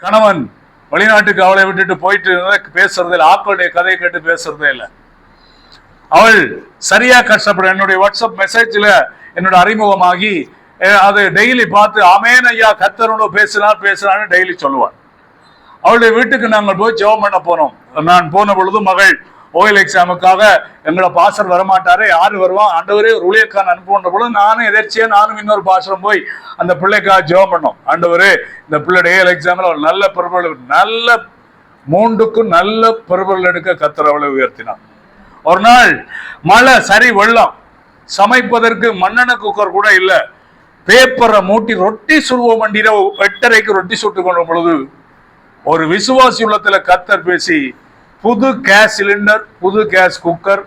கணவன் வெளிநாட்டுக்கு அவளை விட்டுட்டு போயிட்டு பேசுறதே இல்லை, ஆக்களுடைய கதையை கேட்டு பேசுறதே இல்லை. அவள் சரியா கஷ்டப்பட என்னுடைய வாட்ஸ்அப் மெசேஜ்ல என்னோட அறிமுகமாகி அதை டெய்லி பார்த்து ஆமேன் ஐயா கர்த்தரோட பேசினான்னு டெய்லி சொல்லுவாள். அவளுடைய வீட்டுக்கு நாங்கள் போய் ஜெபம் பண்ண போனோம். நான் போன பொழுது மகள் ஓயில் எக்ஸாமுக்காக எங்களை பாஸ்டர் வரமாட்டாரு, யாரு வருவான், ஆண்டவரே ஒரு ஊழியக்காரன் அனுப்புன்ற பொழுது நானும் எதிர்ச்சியா இன்னொரு பாஸ்டரும் போய் அந்த பிள்ளைக்காக ஜெபம் பண்ணோம். ஆண்டவரே இந்த பிள்ளைடைய ஓயில் எக்ஸாம்ல ஒரு நல்ல பெருபல், நல்ல 3க்கும் நல்ல பெருபல் எடுக்க கர்த்தர் அவளை உயர்த்தினான். ஒரு நாள் மழை, சரி வெள்ளம், சமைப்பதற்கு மண்ணெண்ண குக்கர் கூட இல்ல, பேப்பரை மூட்டி ரொட்டி சுடுவோம். வண்டியில 8:30க்கு ரொட்டி சுட்டு கொண்ட பொழுது ஒரு விசுவாசி உள்ளத்துல கர்த்தர் பேசி புது கேஸ் சிலிண்டர், புது கேஸ் குக்கர்,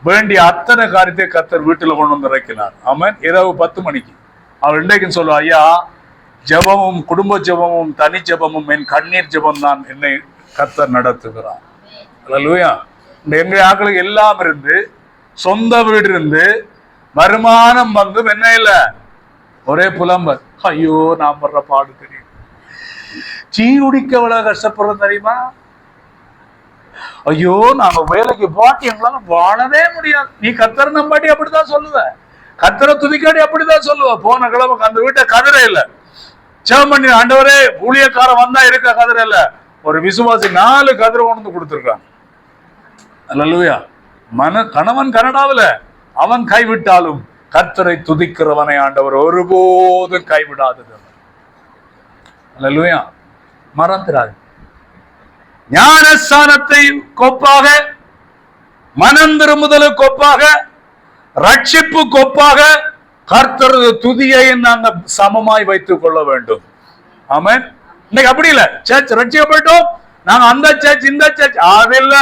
வேண்டிய அத்தனை காரியத்தை கர்த்தர் வீட்டுல கொண்டு வந்து இறக்கினார். ஆமென். இரவு 10 மணிக்கு அவர் இன்றைக்கு சொல்லுவா, ஐயா ஜெபமும் குடும்ப ஜெபமும் தனி ஜெபமும் என் கண்ணீர் ஜெபம் தான் என்னை கர்த்தர் நடத்துகிறார். அல்லேலூயா. எங்க ஆக்களுக்கு எல்லாம் இருந்து, சொந்த வீடு இருந்து, வருமானம் வந்து என்ன இல்ல, ஒரே புலம்பல். ஐயோ நான் படுற பாடு தெரியும், சீருடிக்க எவ்வளவு கஷ்டப்படுறது தெரியுமா? ஐயோ நாங்க வேலைக்கு போட்டு எங்களால வாழவே முடியாது. நீ கர்த்தர் நம்பாட்டி அப்படித்தான் சொல்லுவ, கர்த்தரை துதிக்காடி அப்படித்தான் சொல்லுவ. போன கிழமை அந்த வீட்டை கதிரை இல்ல, ஜெபம் பண்ணி ஆண்டவரே ஊழியக்காரன் வந்தா இருக்க கதிரை இல்ல, ஒரு விசுவாசி 4 கதிரை கொண்டு கொடுத்துருக்கான். அல்லேலூயா. கணவன் கனடாவில அவன் கைவிட்டாலும் கர்த்தரை துதிக்கிறவனை ஆண்டவர் ஒருபோதும் கைவிடாதது. அல்லேலூயா. மறந்துடாது. ஞானஸ்தானத்தை கொப்பாக, மனம் திரும்புதலுக்கு கொப்பாக, ரட்சிப்பு கொப்பாக கர்த்தர் துதியை நாங்க சமமாய் வைத்துக் கொள்ள வேண்டும். ஆமென். இன்னைக்கு அப்படி இல்ல, சர்ச் ரட்சிக்கப்பட்டோம், நாங்க அந்த சர்ச் இந்த சர்ச் அதில்ல,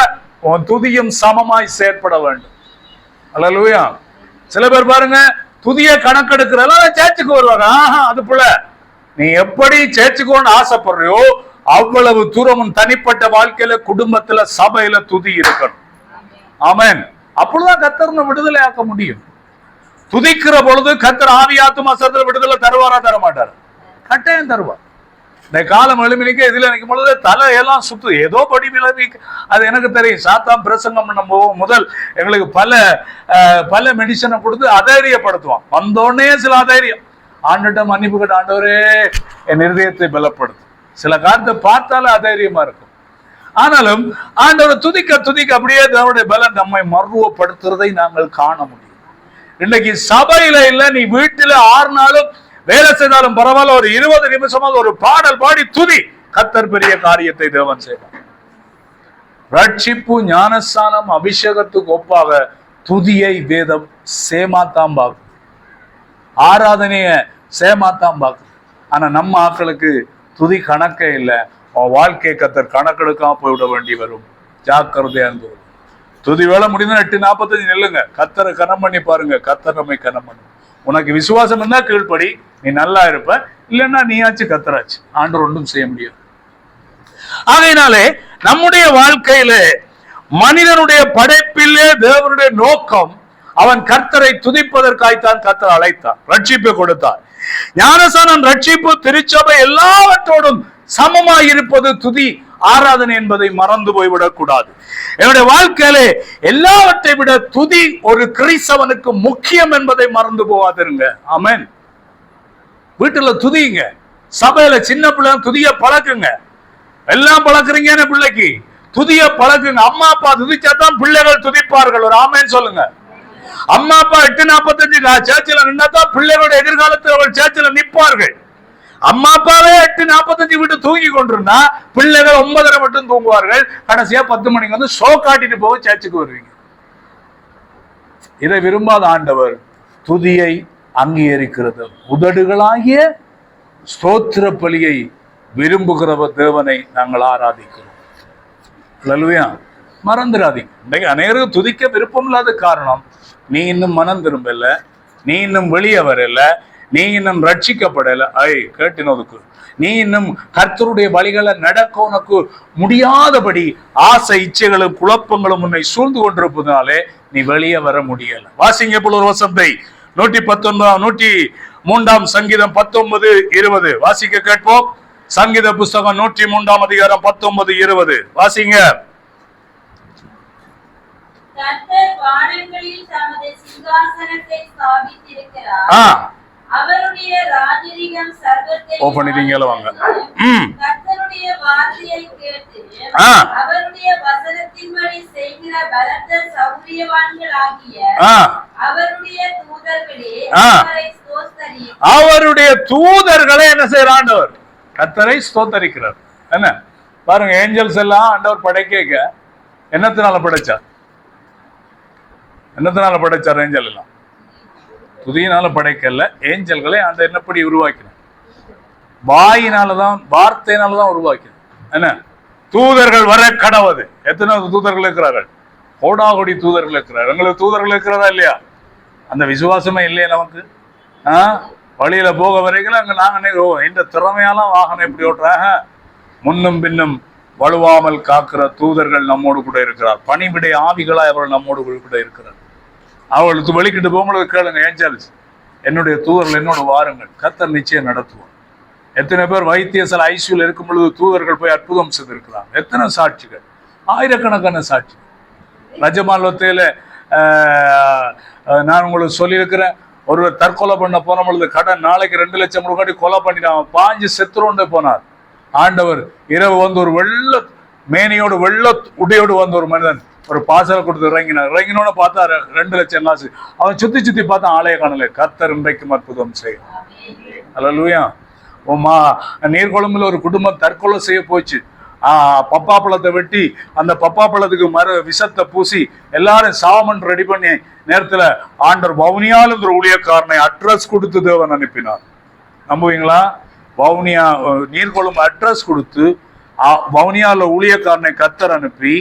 உன் துதியும் சமமாய் செயற்பட வேண்டும். அல்லேலூயா. சில பேர் பாருங்க துதிய கணக்கெடுக்கிறதெல்லாம் சர்ச்சுக்கு வருவாங்க. அது போல நீ எப்படி சேர்ச்சுக்கோன்னு ஆசைப்படுறியோ அவ்வளவு தூரம் தனிப்பட்ட வாழ்க்கையில, குடும்பத்துல, சபையில துதி இருக்கணும். ஆமென். அப்பொழுதுதான் கர்த்தர் விடுதலை ஆக்க முடியும். துதிக்கிற பொழுது கர்த்தர் ஆவி ஆத்துமா சரீரத்துல விடுதலை தருவாரா? தர மாட்டார்? கட்டாயம் தருவார். இந்த காலம் எளிமைக்கு இதுல நினைக்கும் பொழுது தலை எல்லாம் சுத்து, ஏதோ படி விளைவி. அது எனக்கு தெரியும். சாத்தான் பிரசங்கம் பண்ண முதல் எங்களுக்கு பல மெடிசனை கொடுத்து அதைரியப்படுத்துவான். வந்தோடனே சில அதைரியம், ஆண்டுகிட்ட மன்னிப்பு கேட்ட ஆண்டவரே என் இருதயத்தை பலப்படுத்து. சில காரியத்தை பார்த்தாலும் அதைரியமா இருக்கும். ஆனாலும் ஆண்டவரை துதிக்க துதிக்க அப்படியே அவருடைய பலம் நம்மை மர்வப்படுத்துறதை நாங்கள் காண முடியும். இன்னைக்கு சபையில இல்ல, நீ வீட்டுல 6 நாளும் வேலை செய்தாலும் பரவாயில்ல, ஒரு 20 நிமிஷமாக ஒரு பாடல் பாடி துதி. கர்த்தர் பெரிய காரியத்தை தேவன் செய்வார். ரட்சிப்பு, ஞானஸ்தானம், அபிஷேகத்துக்கு ஒப்பாக துதியை வேதம் சேமாத்தாம் பார்க்கும், ஆராதனைய சேமாத்தாம் பார்க்கும். ஆனா நம்ம ஆக்களுக்கு துதி கணக்கே இல்லை. வாழ்க்கை கர்த்தர் கணக்கெடுக்காம போய்விட வேண்டி வரும். ஜாக்கிரதையா இருந்து துதி வேலை முடிந்தா 8:45 நெல்லுங்க, கர்த்தரை கனம் பண்ணி பாருங்க. கர்த்தர் நம்மை கனம் பண்ணும். உனக்கு விசுவாசம் இருந்தா கீழ்ப்படி, நீ நல்லா இருப்ப. இல்லைன்னா நீயாச்சு கர்த்தராச்சு, ஆண்டவர் ஒன்றும் செய்ய முடியாது. ஆகையினாலே நம்முடைய வாழ்க்கையில மனிதனுடைய படைப்பிலே தேவனுடைய நோக்கம் அவன் கர்த்தரை துதிப்பதற்காய்த்தான் கர்த்தர் அழைத்தார், ரட்சிப்பை கொடுத்தார். ஞானஸ்தானம், ரட்சிப்பு, திருச்சபை எல்லாவற்றோடும் சமமாய் இருப்பது துதி, ஆராதனை என்பதை மறந்து போய்விடக் கூடாது. என்னுடைய வாழ்க்கையிலே எல்லாவற்றை விட துதி ஒரு கிறிஸ்தவனுக்கு முக்கியம் என்பதை மறந்து போகாதிருங்க. ஆமென். வீட்டுல துதிங்க, சபையில சின்ன பிள்ளை துதிய பழக்குங்க. எல்லாம் பழக்குறீங்க, பிள்ளைக்கு துதிய பழக்குங்க. அம்மா அப்பா துதிச்சாதான் பிள்ளைகள் துதிப்பார்கள். ஒரு ஆமென் சொல்லுங்க. அம்மா அப்பா 8:45 சேர்ச்சில நின்னாதான் பிள்ளைகளோட எதிர்காலத்தில் அவர்கள் சேர்ச்சில நிற்பார்கள். அம்மா அப்பாவே 8:45 விட்டு தூங்கி கொண்டிருந்தா பிள்ளைகள் 9:30 மட்டும் தூங்குவார்கள். கடைசியா 10 மணிக்கு வந்து ஷோ காட்டிட்டு போக சேர்ச்சுக்கு வருவீங்க. இதை விரும்பாத ஆண்டவர் துதியை அங்கீகரிக்கிறது. உதடுகளாகிய ஸ்தோத்திர பலியை விரும்புகிறவர் தேவனை நாங்கள் ஆராதிக்கிறோம். அல்லேலூயா. மறந்துடாதீங்க. இன்னைக்கு அநேகருக்கு துதிக்க விருப்பம் இல்லாத காரணம், நீ இன்னும் மனம் திரும்பல, நீ இன்னும் வெளியே வரல, நீ இன்னும் ரட்சிக்கப்படல. கேட்டினதுக்கு நீ இன்னும் கர்த்தருடைய வழிகளை நடக்க உனக்கு முடியாதபடி ஆசை, இச்சைகளும் குழப்பங்களும் உன்னை சூழ்ந்து கொண்டிருப்பதனாலே நீ வெளியே வர முடியல. வாசிங்க போல ஒரு வசனத்தை 119 103 சங்கீதம் 19:20 வாசிக்க கேட்போம். சங்கீத புஸ்தகம் 103 அதிகாரம் 19, 20 வாசிங்க. கர்த்தர் வானங்களில் தமது சிங்காசனத்தை ஸ்தாபித்திருக்கிறார். அவருடைய ராஜரீகம் சர்வத்தை வாங்க. கர்த்தருடைய வார்த்தையை கேட்டு அவருடைய வசனத்தின்படி செய்கிற பலத்த சௌரியவான்களாகிய அவருடைய தூதர்களே அவரை ஸ்தோத்தரி. அவருடைய தூதர்களை என்ன செய்யறார்? கர்த்தரை ஸ்தோத்தரிக்கிறார். என்ன பாருங்க, ஏஞ்சல்ஸ் எல்லாம் ஆண்டவர் படைக்க என்னத்தினால படைச்சார்? என்னத்தினால படைச்சார்? ஏஞ்சல் எல்லாம் துதியினால படைக்கல. ஏஞ்சல்களை அந்த என்னப்படி உருவாக்கினார்? வாயினாலதான், வார்த்தையினாலதான் உருவாக்கினார். என்ன தூதர்கள் வர கடவுது. எத்தனை தூதர்கள் இருக்கிறார்கள்? கோடாகோடி தூதர்கள் இருக்கிறார். எங்களுக்கு தூதர்கள் இருக்கிறதா இல்லையா? அந்த விசுவாசமே இல்லையா நமக்கு? வழியில போக வரைக்கும் அங்க நாங்க இந்த திறமையால வாகனம் எப்படி ஓட்டுறாங்க? முன்னும் பின்னும் வலுவாமல் காக்கிற தூதர்கள் நம்மோடு கூட இருக்கிறார். பணிவிடை ஆவிகளாய் அவர்கள் நம்மோடு கூட இருக்கிறார். அவளுக்கு வெளிக்கிட்டு போகும்போது கேளுங்க, ஏஞ்சல்ஸ் என்னுடைய தூதர்கள் என்னோட வாருங்கள், கர்த்தர் நிச்சயம் நடத்துவோம். எத்தனை பேர் வைத்தியசாலை ஐசியூல இருக்கும் பொழுது தூதர்கள் போய் அற்புதம் செய்திருக்கிறாங்க. எத்தனை சாட்சிகள், ஆயிரக்கணக்கான சாட்சி. ரஜமாலத்தையில நான் உங்களுக்கு சொல்லியிருக்கிறேன், ஒரு தற்கொலை பண்ண போன பொழுது கடன் நாளைக்கு 2 லட்சம் ரூபாய் கொலை பண்ணிட்டான். 5 செத்துருண்டே போனார். ஆண்டவர் இரவு வந்து ஒரு வெள்ள மேனியோடு வெள்ள உடையோடு வந்த ஒரு மனிதன் ஒரு பாசலை கொடுத்து இறங்கினோட பார்த்தா 2 லட்சம் காசு. அவன் சுத்தி சுத்தி பார்த்தா ஆலய காணல. கர்த்தர் இன்றைக்கும் அற்புதம் செய்யும். அல்லேலூயா. நீர்கொழும்புல ஒரு குடும்பம் தற்கொலை செய்ய போச்சு. பப்பாப்பழத்தை வெட்டி அந்த பப்பாப்பழத்துக்கு விஷத்தை பூசி எல்லாரும் சாமன் ரெடி பண்ணி நேரத்துல ஆண்டவர் வவுனியால் ஒரு ஊழியக்காரனை அட்ரஸ் கொடுத்து தேவன் அனுப்பினார். நம்புவீங்களா? வவுனியா நீர்கொழும்பு அட்ரஸ் கொடுத்து வவுனியால ஊழியக்காரனை கர்த்தர் அனுப்பி